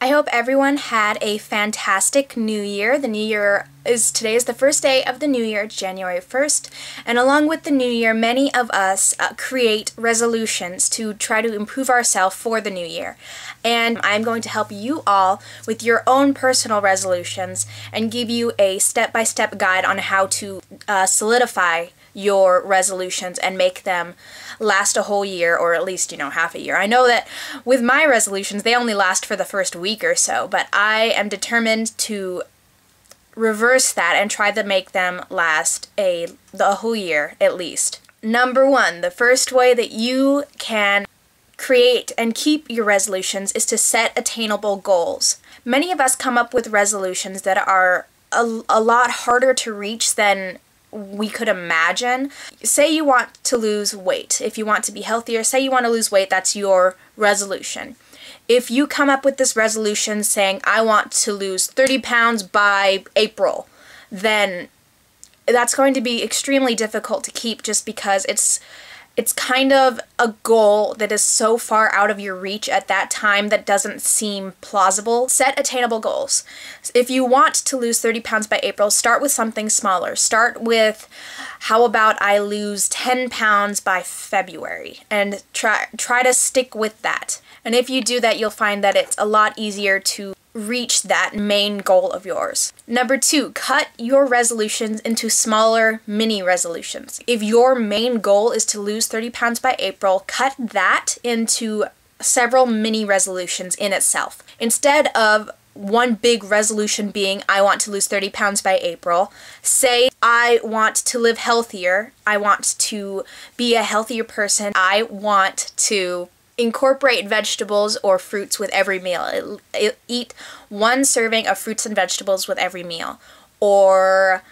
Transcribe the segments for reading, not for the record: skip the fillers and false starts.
I hope everyone had a fantastic new year. Today is the first day of the new year, it's January 1st, and along with the new year, many of us create resolutions to try to improve ourselves for the new year. And I'm going to help you all with your own personal resolutions and give you a step-by-step guide on how to solidify your resolutions and make them last a whole year, or at least, half a year. I know that with my resolutions, they only last for the first week or so, but I am determined to reverse that and try to make them last the whole year at least. Number one, the first way that you can create and keep your resolutions is to set attainable goals. Many of us come up with resolutions that are a lot harder to reach than we could imagine. Say you want to lose weight. If you want to be healthier, say you want to lose weight, that's your resolution. If you come up with this resolution saying, I want to lose 30 pounds by April, then that's going to be extremely difficult to keep just because it's kind of a goal that is so far out of your reach at that time that doesn't seem plausible. Set attainable goals. If you want to lose 30 pounds by April, start with something smaller. Start with, how about I lose 10 pounds by February, and try to stick with that. And if you do that, you'll find that it's a lot easier to reach that main goal of yours. Number two, cut your resolutions into smaller mini resolutions. If your main goal is to lose 30 pounds by April, cut that into several mini resolutions in itself. Instead of one big resolution being, I want to lose 30 pounds by April, say, I want to live healthier, I want to be a healthier person, I want to incorporate vegetables or fruits with every meal. Eat one serving of fruits and vegetables with every meal. Or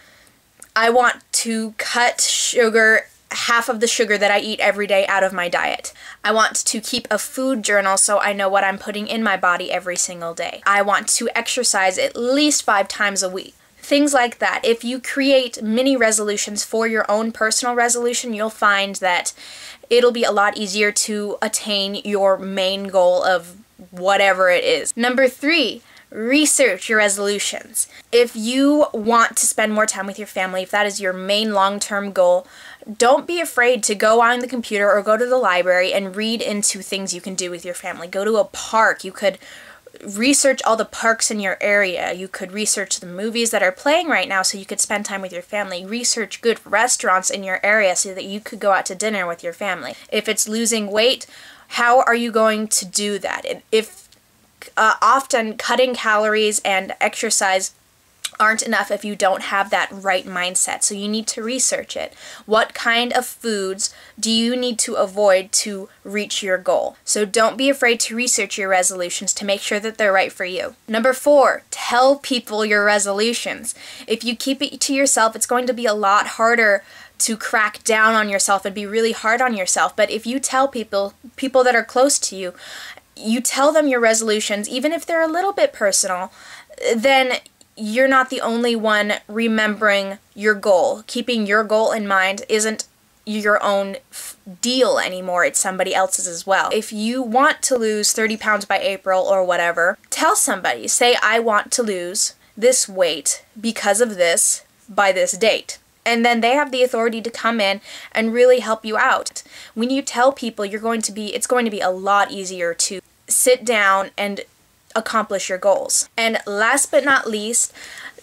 I want to cut sugar, half of the sugar that I eat every day out of my diet. I want to keep a food journal so I know what I'm putting in my body every single day. I want to exercise at least 5 times a week. Things like that. If you create mini resolutions for your own personal resolution, you'll find that it'll be a lot easier to attain your main goal of whatever it is. Number 3, research your resolutions. If you want to spend more time with your family, if that is your main long-term goal, don't be afraid to go on the computer or go to the library and read into things you can do with your family. Go to a park. You could research all the parks in your area. You could research the movies that are playing right now so you could spend time with your family. Research good restaurants in your area so that you could go out to dinner with your family. If it's losing weight, how are you going to do that? If often cutting calories and exercise aren't enough if you don't have that right mindset. So you need to research it. What kind of foods do you need to avoid to reach your goal? So don't be afraid to research your resolutions to make sure that they're right for you. Number 4, tell people your resolutions. If you keep it to yourself, it's going to be a lot harder to crack down on yourself and be really hard on yourself. But if you tell people that are close to you, you tell them your resolutions, even if they're a little bit personal, then you're not the only one remembering your goal. Keeping your goal in mind isn't your own deal anymore, it's somebody else's as well. If you want to lose 30 pounds by April or whatever, tell somebody. Say, I want to lose this weight because of this by this date. And then they have the authority to come in and really help you out. When you tell people, it's going to be a lot easier to sit down and accomplish your goals. And last but not least,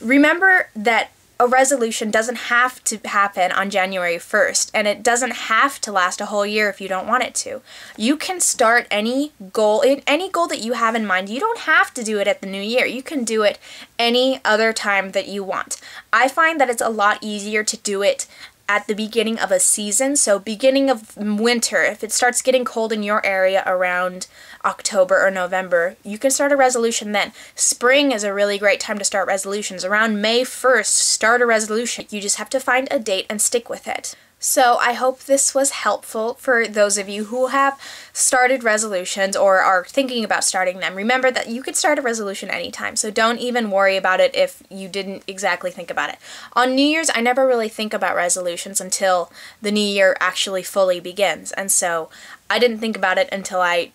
remember that a resolution doesn't have to happen on January 1st, and it doesn't have to last a whole year if you don't want it to. You can start any goal that you have in mind. You don't have to do it at the new year. You can do it any other time that you want. I find that it's a lot easier to do it at the beginning of a season, so beginning of winter. If it starts getting cold in your area around October or November, you can start a resolution then. Spring is a really great time to start resolutions. Around May 1st, start a resolution. You just have to find a date and stick with it. So I hope this was helpful for those of you who have started resolutions or are thinking about starting them. Remember that you could start a resolution anytime, so don't even worry about it if you didn't exactly think about it. On New Year's, I never really think about resolutions until the new year actually fully begins, and so I didn't think about it until I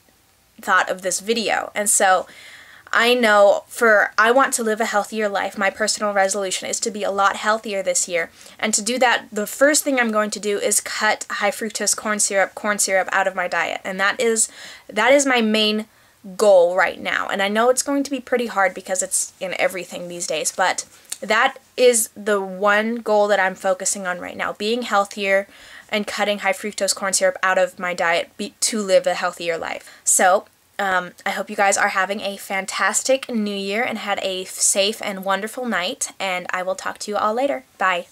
thought of this video. And so I know I want to live a healthier life. My personal resolution is to be a lot healthier this year. And to do that, the first thing I'm going to do is cut high fructose corn syrup out of my diet. And that is my main goal right now. And I know it's going to be pretty hard because it's in everything these days, but that is the one goal that I'm focusing on right now, being healthier and cutting high fructose corn syrup out of my diet to live a healthier life. So, I hope you guys are having a fantastic new year and had a safe and wonderful night, and I will talk to you all later. Bye.